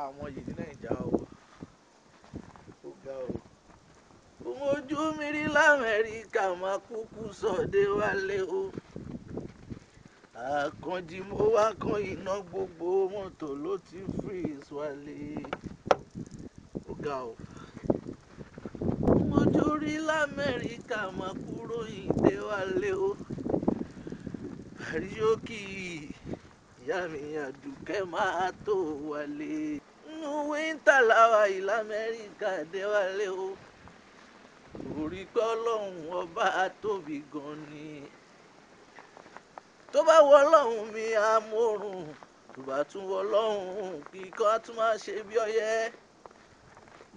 àwọn yìí ní nàìjà ó ga o. ojú mi rí lamẹ́ríkà máa kúkú sọ̀dé wálé o. àkànjì mo wá kan iná gbogbo mọ́tò ló ti freeze wálé. ó ga o. ojú rí lamẹ́ríkà máa kúrò ìdè wálé o. àríyókì ìyá mi àdùkẹ́ máa tó wálé. inú wíńtà làwà yìí lamẹ́ríkà dé wálé o. orí pé ọlọ́run ọba tóbi gan ni. tó bá wọ ọlọ́run mi amórun, tó bá tún wọ ọlọ́run kíkọ́ á tún máa ṣe bí ọyẹ́.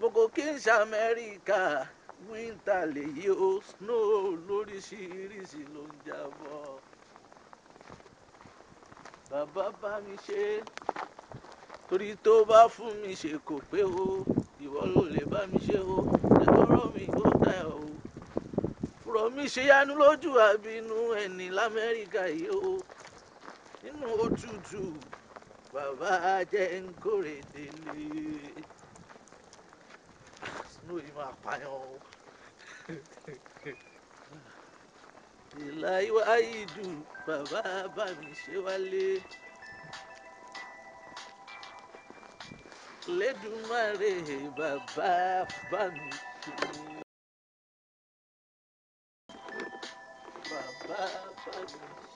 boko kí n ṣe amẹ́ríkà wíńtà lèyí o. snow lóríṣiríṣi ló ń jábọ́. bàbá bá mi ṣe torí tó bá fún mi ṣe kò pé o. ìwọ ló lè bá mi ṣe o. ẹ̀tọ́rọ̀ mi ó tẹ̀ o. fúrọ̀ mi ṣe yanu lójú àbínú ẹni lamẹ́ríkà yìí o. nínú òtútù bàbá jẹ́ ń kórè délé. snow yìí máa pààyàn o. ìlà ìwà ìdù bàbá bá mi ṣe wálé. lẹ́dùnmáre bàbá bá mi ṣe. bàbá bá mi ṣe.